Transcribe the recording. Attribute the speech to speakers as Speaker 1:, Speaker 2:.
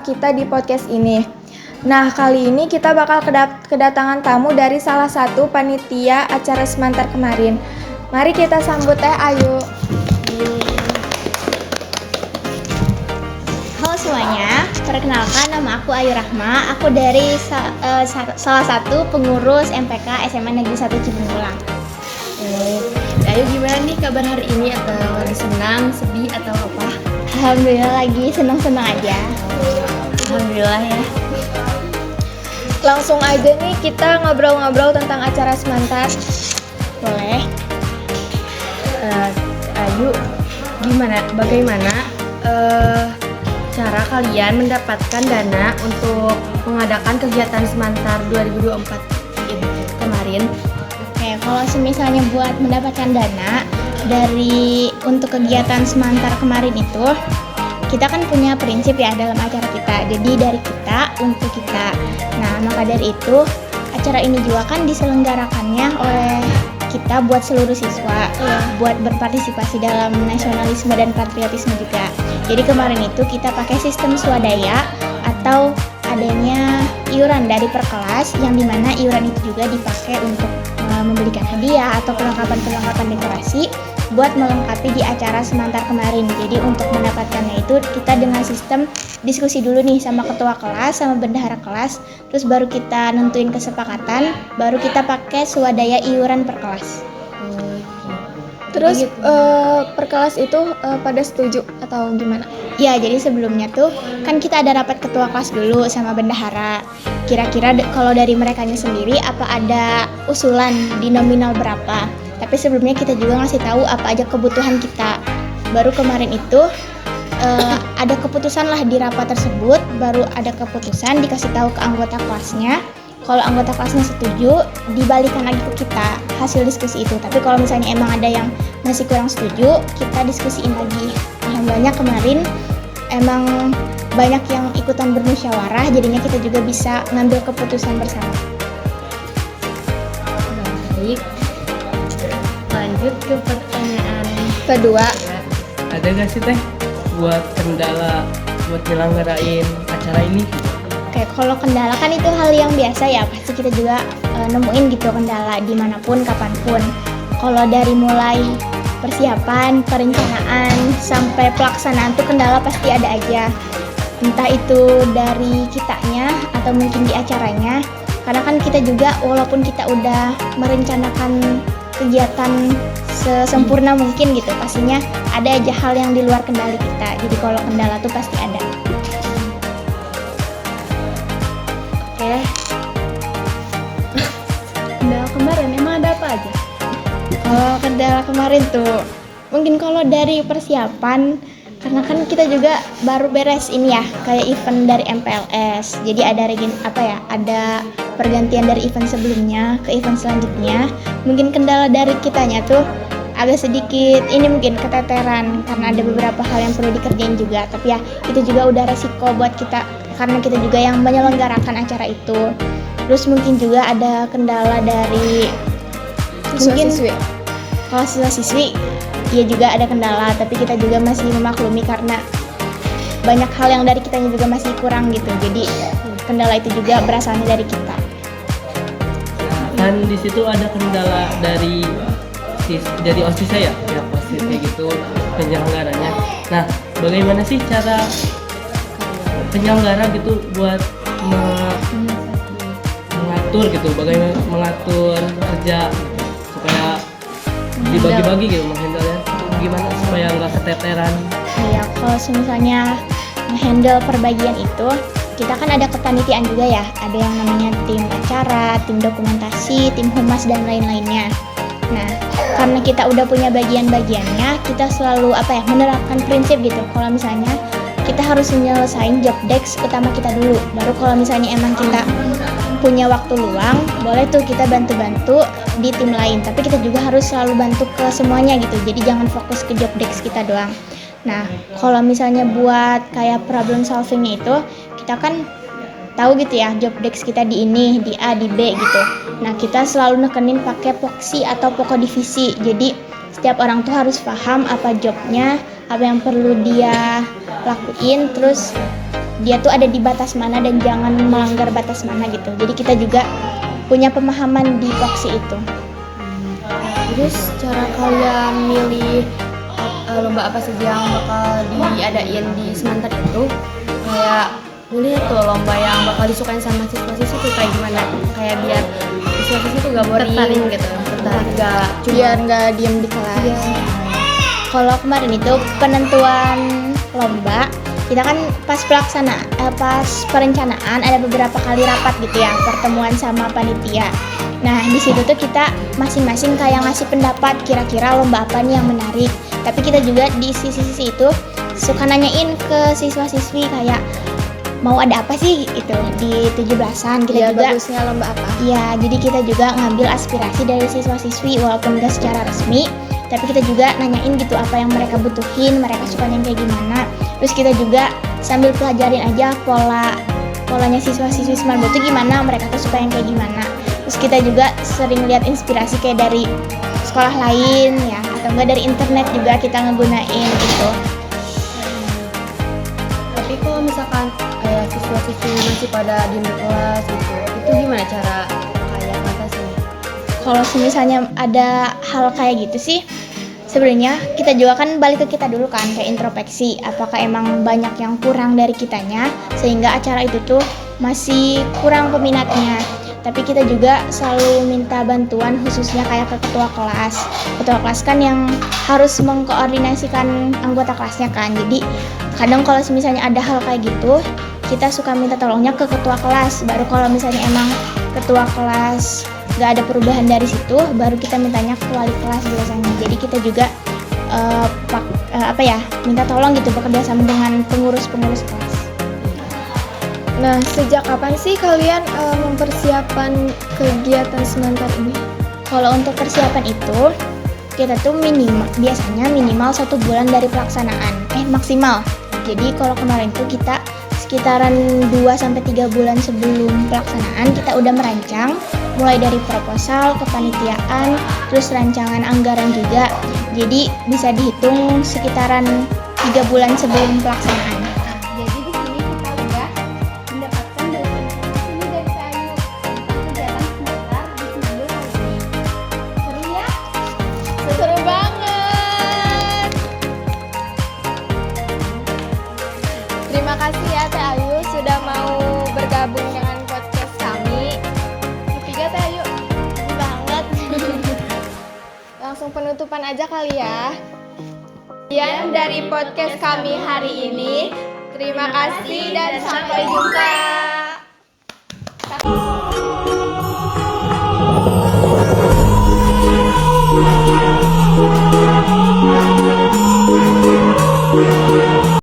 Speaker 1: kita di podcast ini. Nah, kali ini kita bakal kedatangan tamu dari salah satu panitia acara Semantar kemarin. Mari kita sambut Teh Ayu.
Speaker 2: Halo semuanya, perkenalkan nama aku Ayu Rahma. Aku dari salah satu pengurus MPK SMA Negeri 1 Cibungkulang.
Speaker 3: Ayu, gimana nih kabar hari ini? Atau lagi senang, sedih, atau apa?
Speaker 2: Alhamdulillah lagi senang-senang aja.
Speaker 3: Alhamdulillah ya.
Speaker 1: Langsung aja nih kita ngobrol-ngobrol tentang acara Semantar.
Speaker 2: Boleh?
Speaker 3: Ayu, bagaimana cara kalian mendapatkan dana untuk mengadakan kegiatan Semantar 2024 ini kemarin?
Speaker 2: Oke, kalau misalnya buat mendapatkan dana untuk kegiatan Semantar kemarin itu, kita kan punya prinsip ya dalam acara kita. Jadi dari kita untuk kita. Nah, maka dari itu acara ini juga kan diselenggarakannya oleh kita buat seluruh siswa, buat berpartisipasi dalam nasionalisme dan patriotisme juga. Jadi kemarin itu kita pakai sistem swadaya atau adanya iuran dari per kelas, yang dimana iuran itu juga dipakai untuk membelikan hadiah atau perlengkapan dekorasi buat melengkapi di acara Semantar kemarin. Jadi untuk mendapatkannya itu kita dengan sistem diskusi dulu nih sama ketua kelas, sama bendahara kelas, terus baru kita nentuin kesepakatan, baru kita pakai swadaya iuran per kelas.
Speaker 1: Terus per kelas itu pada setuju atau gimana?
Speaker 2: Ya, jadi sebelumnya tuh kan kita ada rapat ketua kelas dulu sama bendahara. Kira-kira kalau dari merekanya sendiri apa ada usulan di nominal berapa. Tapi sebelumnya kita juga ngasih tahu apa aja kebutuhan kita. Baru kemarin itu ada keputusan lah di rapat tersebut, baru ada keputusan dikasih tahu ke anggota kelasnya. Kalau anggota kelasnya setuju, dibalikan lagi ke kita hasil diskusi itu. Tapi kalau misalnya emang ada yang masih kurang setuju, kita diskusiin lagi. Alhamdulillah kemarin emang banyak yang ikutan bermusyawarah, jadinya kita juga bisa ngambil keputusan bersama.
Speaker 3: Baik. Lanjut ke pertanyaan
Speaker 1: Kedua,
Speaker 4: ada gak sih Teh buat kendala buat nyelenggarain acara ini?
Speaker 2: Oke, kalau kendala kan itu hal yang biasa ya, pasti kita juga nemuin gitu kendala dimanapun, kapanpun. Kalau dari mulai persiapan, perencanaan, sampai pelaksanaan tuh kendala pasti ada aja. Entah itu dari kitanya atau mungkin di acaranya. Karena kan kita juga walaupun kita udah merencanakan kegiatan sesempurna mungkin gitu, pastinya ada aja hal yang di luar kendali kita. Jadi kalau kendala tuh pasti ada.
Speaker 3: Oke. Kendala kemarin emang ada apa aja?
Speaker 2: Kalau kendala kemarin tuh mungkin kalau dari persiapan, karena kan kita juga baru beres ini ya, kayak event dari MPLS. Jadi ada pergantian dari event sebelumnya ke event selanjutnya. Mungkin kendala dari kitanya tuh agak sedikit ini mungkin keteteran karena ada beberapa hal yang perlu dikerjain juga. Tapi ya itu juga udah resiko buat kita karena kita juga yang menyelenggarakan acara itu. Terus mungkin juga ada kendala dari
Speaker 1: siswa-siswi.
Speaker 2: Kalau siswa-siswi ya juga ada kendala, tapi kita juga masih memaklumi karena banyak hal yang dari kitanya juga masih kurang gitu. Jadi kendala itu juga berasalnya dari kita.
Speaker 4: Kan di situ ada kendala dari OSIS ya OSIS kayak gitu penyelenggaranya. Nah, bagaimana sih cara penyelenggara gitu buat mengatur gitu, bagaimana mengatur kerja supaya dibagi-bagi gitu, menghandle gimana supaya nggak keteteran.
Speaker 2: Ya, kalau misalnya handle perbagian itu, kita kan ada kepanitiaan juga ya, ada yang namanya tim acara, tim dokumentasi, tim humas dan lain-lainnya. Nah, karena kita udah punya bagian-bagiannya, kita selalu menerapkan prinsip gitu. Kalau misalnya kita harus menyelesaikan job desk utama kita dulu, baru kalau misalnya emang kita punya waktu luang, boleh tuh kita bantu-bantu di tim lain. Tapi kita juga harus selalu bantu ke semuanya gitu. Jadi jangan fokus ke job desk kita doang. Nah, kalau misalnya buat kayak problem solvingnya itu, kita kan tahu gitu ya job desk kita di ini, di A, di B gitu. Nah, kita selalu nekenin pakai poksi atau pokok divisi. Jadi setiap orang tuh harus paham apa jobnya, apa yang perlu dia lakuin, terus dia tuh ada di batas mana dan jangan melanggar batas mana gitu. Jadi kita juga punya pemahaman di voksi itu.
Speaker 3: Terus cara kalian milih lomba apa saja yang bakal diadain di Semantar itu, kayak milih tuh lomba yang bakal disukain sama siswa-siswi tuh kayak gimana, kayak biar siswa-siswi tuh gak boring gitu, tertarik gak
Speaker 1: Biar nggak diem di kelas.
Speaker 2: Kalau kemarin itu penentuan lomba, kita kan pas perencanaan ada beberapa kali rapat gitu ya, pertemuan sama panitia. Nah di situ tuh kita masing-masing kayak ngasih pendapat kira-kira lomba apa nih yang menarik. Tapi kita juga di sisi-sisi itu suka nanyain ke siswa-siswi kayak mau ada apa sih itu di 17-an. Kita
Speaker 1: Iya,
Speaker 2: juga
Speaker 1: bagusnya lomba apa?
Speaker 2: iya, jadi kita juga ngambil aspirasi dari siswa-siswi walaupun gak secara resmi, tapi kita juga nanyain gitu apa yang mereka butuhin, mereka sukanya kayak gimana. Terus kita juga sambil pelajarin aja polanya siswa-siswi Semarbo itu gimana, mereka tuh suka yang kayak gimana. Terus kita juga sering lihat inspirasi kayak dari sekolah lain ya, atau enggak dari internet juga kita ngegunain gitu.
Speaker 3: Tapi kalau misalkan kayak siswa-siswi masih pada diem di kelas gitu, itu gimana cara kayak ngatasinnya?
Speaker 2: Kalau misalnya ada hal kayak gitu sih, sebenarnya kita juga kan balik ke kita dulu kan, kayak introspeksi. Apakah emang banyak yang kurang dari kitanya sehingga acara itu tuh masih kurang peminatnya. Tapi kita juga selalu minta bantuan khususnya kayak ke ketua kelas. Ketua kelas kan yang harus mengkoordinasikan anggota kelasnya kan. Jadi kadang kalau misalnya ada hal kayak gitu, kita suka minta tolongnya ke ketua kelas. Baru kalau misalnya emang ketua kelas gak ada perubahan dari situ, baru kita mintanya ke wali kelas biasanya. Jadi kita juga minta tolong gitu bekerja sama dengan pengurus-pengurus kelas.
Speaker 1: Nah, sejak kapan sih kalian mempersiapkan kegiatan Semantar ini?
Speaker 2: Kalau untuk persiapan itu kita tuh biasanya minimal 1 bulan dari pelaksanaan, maksimal. Jadi kalau kemarin tuh kita sekitaran 2-3 bulan sebelum pelaksanaan kita udah merancang, mulai dari proposal, kepanitiaan, terus rancangan anggaran juga. Jadi bisa dihitung sekitaran 3 bulan sebelum pelaksanaan.
Speaker 5: Jadi di sini kita udah mendapatkan dari informasi dari Kak Ayu tentang kegiatan Semantar di Semandur kali ini. Seru ya?
Speaker 1: Seru banget. Terima kasih ya Teh Ayu sudah mau bergabung dengan podcast kami. Ketiga Teh Ayu. Banget. Langsung penutupan aja kali ya. Sekian dari podcast kami hari ini. Terima kasih dan sampai jumpa.